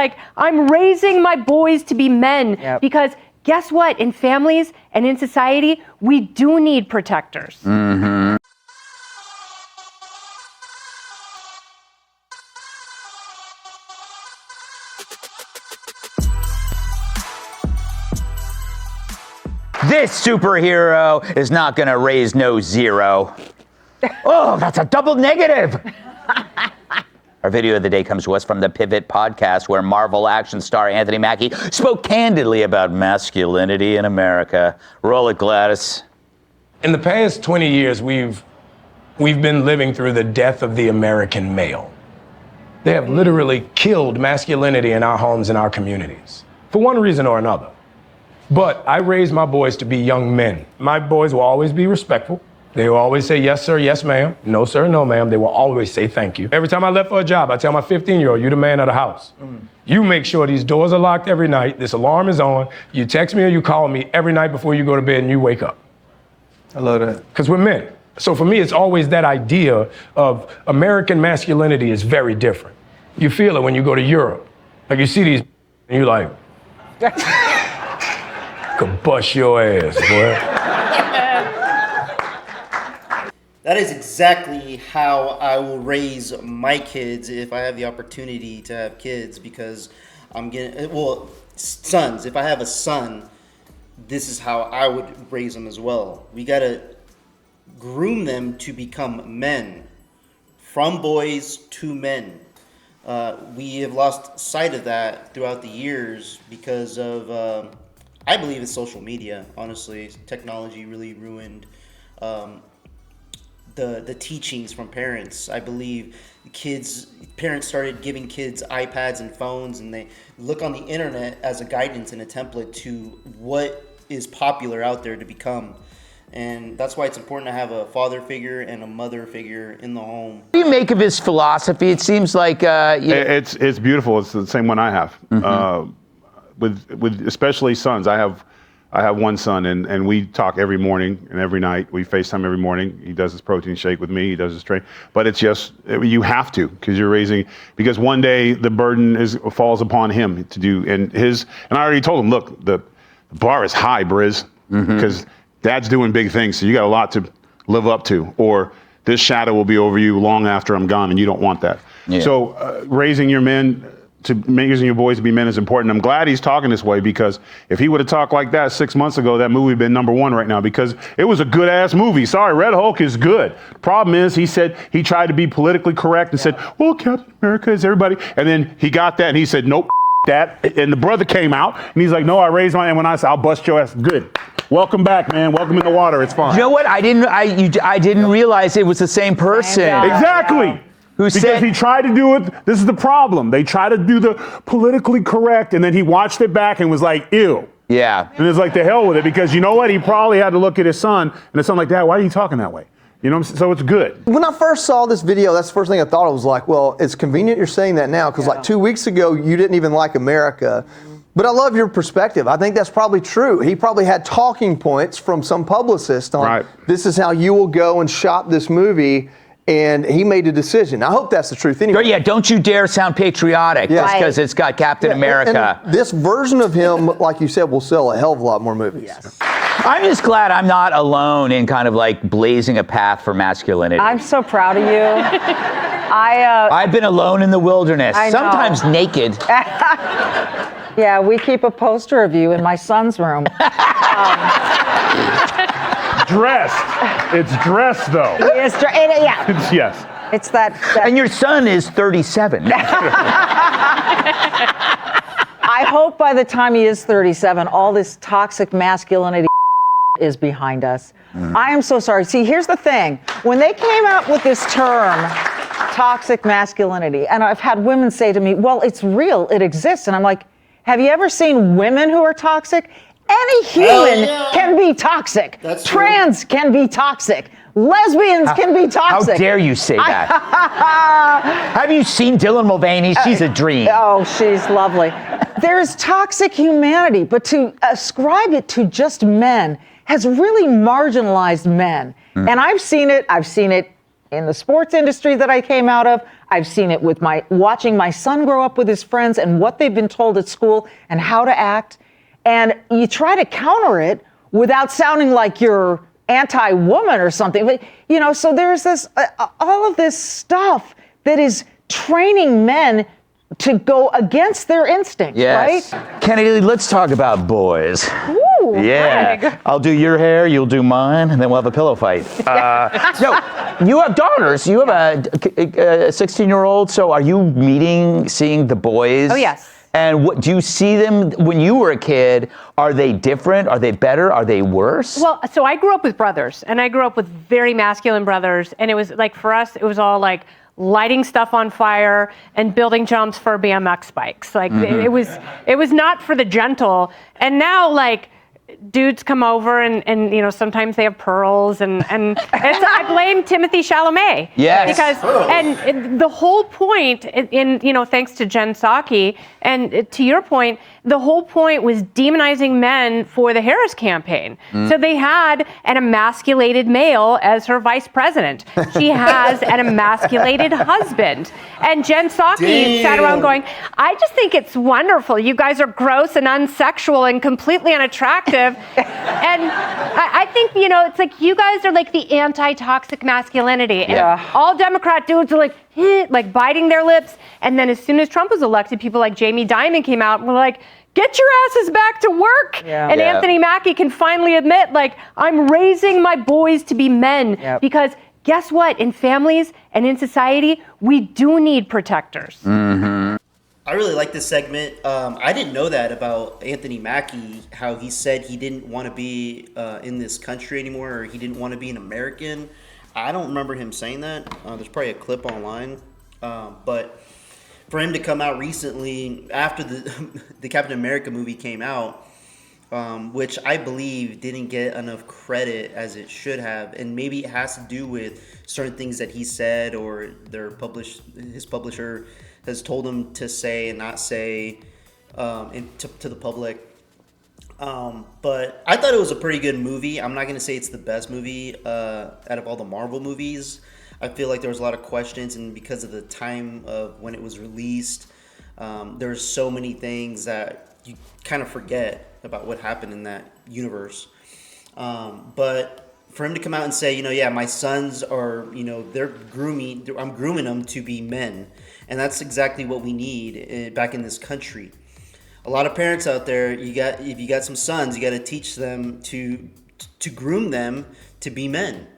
Like, I'm raising my boys to be men because guess what? In families and in society, we do need protectors. Mm-hmm. This superhero is not gonna raise no zero. Oh, that's a double negative. Our video of the day comes to us from the Pivot podcast, where Marvel action star Anthony Mackie spoke candidly about masculinity in America. Roll it, Gladys. In the past 20 years, we've been living through the death of the American male. They have literally killed masculinity in our homes and our communities, for one reason or another. But I raised my boys to be young men. My boys will always be respectful. They will always say, yes, sir, yes, ma'am. No, sir, no, ma'am. They will always say thank you. Every time I left for a job, I tell my 15-year-old, you're the man of the house. You make sure these doors are locked every night, this alarm is on, you text me or you call me every night before you go to bed and you wake up. I love that. Because we're men. So for me, it's always that idea of American masculinity is very different. You feel it when you go to Europe. Like you see these and you're like, could bust your ass, boy. That is exactly how I will raise my kids if I have the opportunity to have kids, because I'm getting, sons. If I have a son, this is how I would raise them as well. We gotta groom them to become men, from boys to men. We have lost sight of that throughout the years because of, I believe it's social media, honestly. Technology really ruined the teachings from parents. I believe parents started giving kids iPads and phones, and they look on the internet as a guidance and a template to what is popular out there to become. And that's why it's important to have a father figure and a mother figure in the home. What do you make of his philosophy? It seems like it's beautiful. It's the same one I have. Mm-hmm. With especially sons. I have one son, and we talk every morning and every night. We FaceTime every morning. He does his protein shake with me. He does his train. But it's just, you have to, because one day the burden falls upon him to do. And I already told him, look, the bar is high, Briz, because Dad's doing big things. So you got a lot to live up to, or this shadow will be over you long after I'm gone, and you don't want that. Yeah. So raising your boys to be men is important. I'm glad he's talking this way, because if he would have talked like that 6 months ago, that movie would have been #1 right now, because it was a good ass movie. Sorry, Red Hulk is good. Problem is, he said he tried to be politically correct and said, well, Captain America is everybody. And then he got that and he said, nope, that. And the brother came out and he's like, no, I raised my hand when I said, I'll bust your ass. Good. Welcome back, man. Welcome in the water. It's fine. You know what? I didn't realize it was the same person. Exactly. Because he tried to do it. This is the problem. They try to do the politically correct, and then he watched it back and was like, ew. Yeah. And it's like, the hell with it, because you know what? He probably had to look at his son, and his son like, Dad, why are you talking that way? You know what I'm saying? So it's good. When I first saw this video, that's the first thing I thought. I was like, well, it's convenient you're saying that now, because like 2 weeks ago, you didn't even like America. But I love your perspective. I think that's probably true. He probably had talking points from some publicist on this is how you will go and shop this movie. And he made a decision. I hope that's the truth anyway. Yeah, don't you dare sound patriotic just because it's got Captain America. And this version of him, like you said, will sell a hell of a lot more movies. Yes. I'm just glad I'm not alone in kind of like blazing a path for masculinity. I'm so proud of you. I've been alone in the wilderness, sometimes naked. Yeah, we keep a poster of you in my son's room. Dressed. It's dressed, though. Yeah. Yes. It's that. And your son is 37. I hope by the time he is 37, all this toxic masculinity is behind us. I am so sorry. See, here's the thing. When they came out with this term, toxic masculinity, and I've had women say to me, well, it's real, it exists. And I'm like, have you ever seen women who are toxic? Any human can be toxic. That's Trans can be toxic. Lesbians can be toxic. How dare you say that? Have you seen Dylan Mulvaney? She's a dream. Oh, she's lovely. There's toxic humanity, but to ascribe it to just men has really marginalized men. And I've seen it in the sports industry that I came out of. I've seen it with watching my son grow up with his friends and what they've been told at school and how to act. And you try to counter it without sounding like you're anti-woman or something. But, so there's this, all of this stuff that is training men to go against their instincts, Yes. right? Kennedy, let's talk about boys. Ooh, Yeah. Greg. I'll do your hair, you'll do mine, and then we'll have a pillow fight. So, you have daughters. You have a 16-year-old. So, are you seeing the boys? Oh, yes. And what do you see them when you were a kid? Are they different? Are they better? Are they worse? Well, so I grew up with brothers, and I grew up with very masculine brothers, and it was like, for us, it was all like lighting stuff on fire and building jumps for BMX bikes. Like it was not for the gentle. And now, like, dudes come over and sometimes they have pearls and I blame Timothy Chalamet. Yes. Because and the whole point in thanks to Jen Psaki and to your point, the whole point was demonizing men for the Harris campaign. So they had an emasculated male as her vice president. She has an emasculated husband. And Jen Psaki sat around going, I just think it's wonderful. You guys are gross and unsexual and completely unattractive. And I think, it's like you guys are like the anti-toxic masculinity. And all Democrat dudes are like biting their lips. And then as soon as Trump was elected, people like Jamie Dimon came out and were like, get your asses back to work. Yeah. And Yeah. Anthony Mackie can finally admit, like, I'm raising my boys to be men. Yep. Because guess what? In families and in society, we do need protectors. I really like this segment. I didn't know that about Anthony Mackie, how he said he didn't want to be in this country anymore, or he didn't want to be an American. I don't remember him saying that. There's probably a clip online. But for him to come out recently after the Captain America movie came out, which I believe didn't get enough credit as it should have, and maybe it has to do with certain things that he said or his publisher has told him to say and not say to the public. But I thought it was a pretty good movie. I'm not going to say it's the best movie out of all the Marvel movies. I feel like there was a lot of questions, and because of the time of when it was released, there's so many things that you kind of forget about what happened in that universe. But for him to come out and say, my sons are, I'm grooming them to be men. And that's exactly what we need back in this country. A lot of parents out there, if you got some sons, you got to teach them to groom them to be men,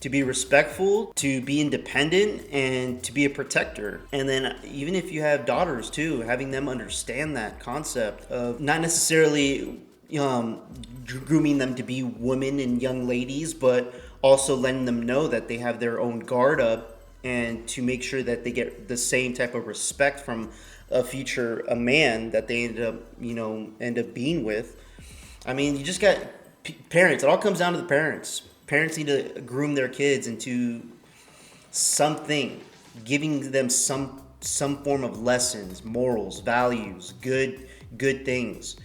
to be respectful, to be independent, and to be a protector. And then even if you have daughters too, having them understand that concept of not necessarily grooming them to be women and young ladies, but also letting them know that they have their own guard up, and to make sure that they get the same type of respect from a man that they end up being with. I mean, you just got parents. It all comes down to the parents. Parents need to groom their kids into something, giving them some form of lessons, morals, values, good things.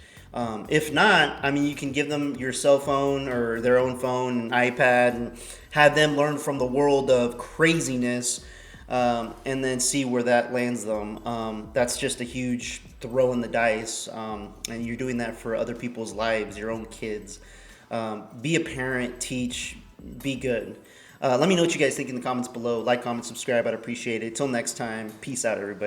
If not, I mean, you can give them your cell phone or their own phone, an iPad, and have them learn from the world of craziness, and then see where that lands them. That's just a huge throw in the dice, and you're doing that for other people's lives, your own kids. Be a parent, teach, be good. Let me know what you guys think in the comments below. Like, comment, subscribe. I'd appreciate it. Till next time, peace out, everybody.